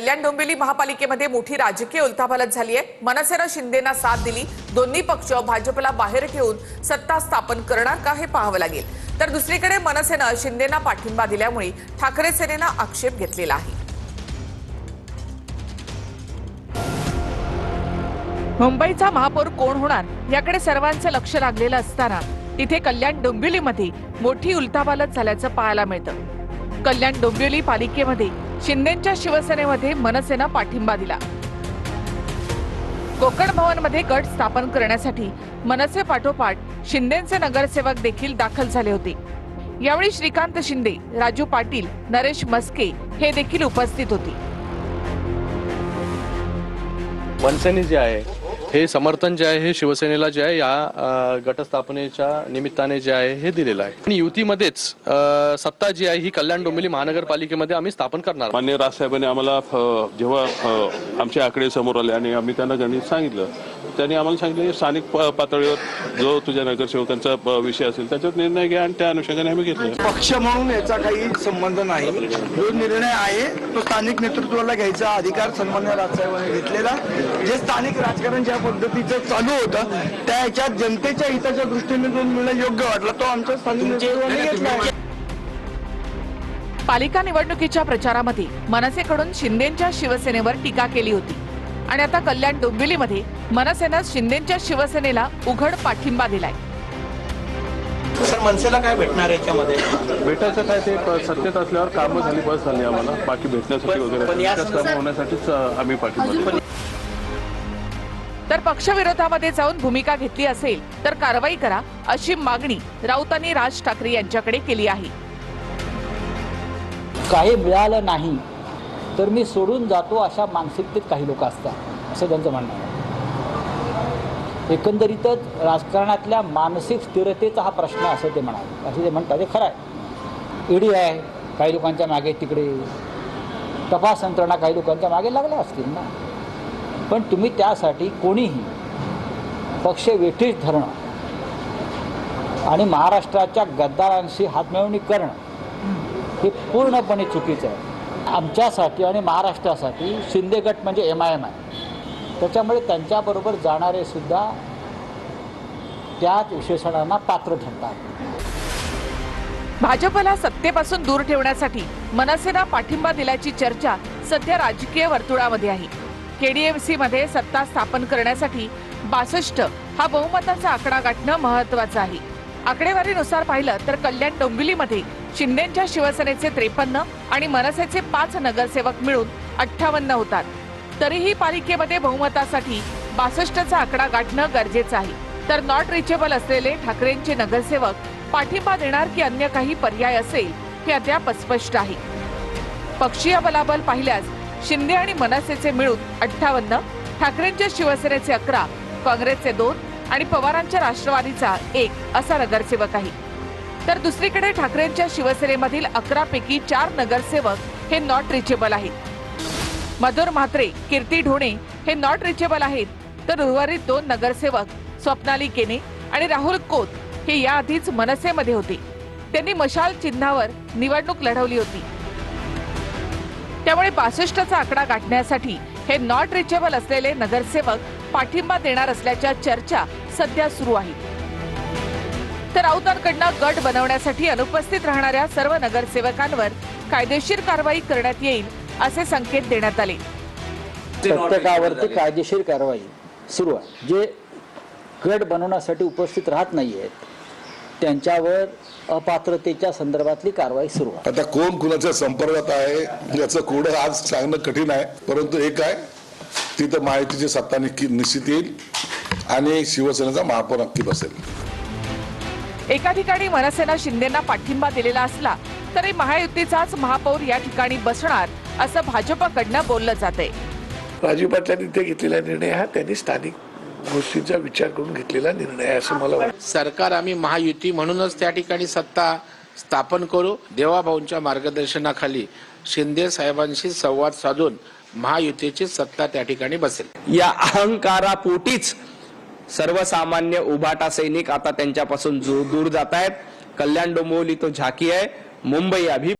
कल्याण डोंबिवली महापालिकेमध्ये मोठी राजकीय उलथापालथ झाली आहे। मनसेनं शिंदेना साथ दिली। दोन्ही पक्ष भाजपला बाहेर ठेवून सत्ता स्थापन करणार का हे पाहावं लागेल। तर दुसरीकडे मनसेनं शिंदेना पाठिंबा दिल्यामुळे ठाकरे सेनेनं आक्षेप घेतलेला आहे। मुंबईचा महापौर कोण होणार याकडे सर्वांचं लक्ष लागलेलं असताना तिथे कल्याण डोंबिवलीमध्ये मोठी उलथापालथ झाल्याचं पाहायला मिळतं। कल्याण डोंबिवली पालिकेमध्ये शिंदेच्या शिवसेनेमध्ये मनसेनं पाठिंबा दिला। कोकण भवनमध्ये गट स्थापन करण्यासाठी मनसे पाठोपाठ शिंदेचे नगरसेवक देखील दाखल झाले होते। यावेळी श्रीकांत शिंदे, राजू पाटील, नरेश मस्के हे देखील उपस्थित होते। मनसेने जे आहे हे समर्थन जे आहे हे शिवसेनेला जे आहे या गटस्थापनेच्या निमित्ताने जे आहे हे दिलेलं आहे आणि युतीमध्येच सत्ता जी आहे ही कल्याण डोंबिवली महानगरपालिकेमध्ये आम्ही स्थापन करणार। माननीय राजसाहेबांनी आम्हाला जेव्हा आमचे आकडे समोर आले आणि आम्ही त्यांना गणित सांगितलं, त्यांनी आम्हाला सांगितलं स्थानिक पातळीवर जो तुझ्या नगरसेवकांचा विषय असेल त्याच्यावर निर्णय घ्या आणि त्या अनुषंगाने आम्ही घेतला। पक्ष म्हणून याचा काही संबंध नाही। जो निर्णय आहे तो स्थानिक नेतृत्वाला घ्यायचा अधिकार सन्मान्य राजसाहेबांनी घेतलेला। जे स्थानिक राजकारण ज्या पद्धतीचं चालू होतं त्याच्यात जनतेच्या हिताच्या दृष्टीने जो निर्णय योग्य वाटला तो आमच्या स्थानिक नेतृत्वाने घेतला आहे। पालिका निवडणुकीच्या प्रचारामध्ये मनसेकडून शिंदेच्या शिवसेनेवर टीका केली होती आणि आता कल्याण डोंबिवलीमध्ये मनसेनं शिंदेच्या शिवसेनेला उघड पाठिंबा दिलाय। सर, मनसेला काय भेटणार याच्यामध्ये? भेटायचं काय ते सत्तेत असल्यावर कामं झाली बस झाली आम्हाला, बाकी भेटण्यासाठी वगैरे होण्यासाठीच आम्ही पाठिंबा। तर पक्षविरोधामध्ये जाऊन भूमिका घेतली असेल तर कारवाई करा अशी मागणी राऊतांनी राज ठाकरे यांच्याकडे केली आहे। काही मिळालं नाही तर मी सोडून जातो अशा मानसिकतेत काही लोक असतात असं त्यांचं म्हणणं आहे। एकंदरीतच राजकारणातल्या मानसिक स्थिरतेचा हा प्रश्न असं ते म्हणाले, असं ते म्हणतात। ते खरं आहे, ईडी आहे काही लोकांच्या मागे, तिकडे तपास यंत्रणा काही लोकांच्या मागे लागल्या असतील ना, पण तुम्ही त्यासाठी कोणीही पक्ष वेठीस धरणं आणि महाराष्ट्राच्या गद्दारांशी हातमिळवणी करणं हे पूर्णपणे चुकीचं आहे। आमच्यासाठी आणि महाराष्ट्रासाठी शिंदे गट म्हणजे MIM आहे, त्याच्यामुळे त्यांच्याबरोबर जाणारे सुद्धा त्याच विशेषणांना पात्र ठरतात। भाजपला सत्तेपासून दूर ठेवण्यासाठी मनसेनं पाठिंबा दिल्याची चर्चा सध्या राजकीय वर्तुळामध्ये आहे। KDMC मध्ये सत्ता स्थापन करण्यासाठी 62 हा बहुमताचा आकडा गाठणं महत्त्वाचं आहे। आकडेवारीनुसार पाहिलं तर कल्याण डोंबिवलीमध्ये शिंदेच्या शिवसेनेचे 53 आणि मनसेचे 5 नगरसेवक मिळून 58 होतात। तरीही पालिकेमध्ये बहुमतासाठी 62चा आकडा गाठणं गरजेचं आहे। तर नॉट रिचेबल असलेले ठाकरेंचे नगरसेवक पाठिंबा देणार की अन्य काही पर्याय असेल हे अद्याप अस्पष्ट आहे। पक्षीय बलाबल पाहिल्यास शिंदे आणि मनसेचे मिळून 58, ठाकरेंच्या शिवसेनेचे 11, काँग्रेसचे 2 आणि पवारांच्या राष्ट्रवादीचा 1 असा नगरसेवक आहे। तर दुसरीकडे ठाकरेंच्या शिवसेनेमधील 11 पैकी 4 नगरसेवक हे नॉट रिचेबल आहेत। मधुर म्हात्रे, कीर्ती ढोणे हे नॉट रिचेबल आहेत, तर उर्वरित 2 नगरसेवक स्वप्नाली केने आणि राहुल कोत हे याआधीच मनसेमध्ये होते। त्यांनी मशाल चिन्हावर निवडणूक लढवली होती। त्यामुळे 62चा आकडा गाठण्यासाठी हे नॉट रिचेबल असलेले नगरसेवक पाठिंबा देणार असल्याच्या चर्चा सध्या सुरू आहेत। तर राऊतांकडनं गट बनवण्यासाठी अनुपस्थित राहणाऱ्या सर्व नगरसेवकांवर कायदेशीर कारवाई करण्यात येईल असे संकेत देण्यात आले। प्रत्येकावरती कायदेशीर कारवाई सुरू आहे। जे गट बनवण्यासाठी उपस्थित राहत नाहीयेत त्यांच्यावर अपात्रतेच्या संदर्भातली कारवाई सुरू आहे। आता कोण कुणाच्या संपर्कात आहे याचं कोडं आज सांगणं कठीण आहे, परंतु एक आहे तिथं महायुतीची सत्ता निश्चित येईल आणि शिवसेनेचा महापौर नक्की बसेल। एका ठिकाणी मनसेनं शिंदेना पाठिंबा दिलेला असला तरी महायुतीचाच महापौर या ठिकाणी बसणार असं भाजपकडनं बोललं जातंय। राजू पाटलांनी ते घेतलेला निर्णय हा त्यांनी स्थानिक गोष्टींचा विचार करून घेतलेला निर्णय आहे असं मला वाटतं। सरकार आम्ही महायुती म्हणूनच त्या ठिकाणी सत्ता स्थापन करू। देवाभाऊंच्या मार्गदर्शनाखाली शिंदे साहेबांशी संवाद साधून महायुतीची सत्ता त्या ठिकाणी बसेल। या अहंकारापोटीच सर्वसामान्य उभाटा सैनिक आता त्यांच्यापासून दूर जात आहेत। कल्याण डोंबिवली तो झाकी आहे, मुंबई अभी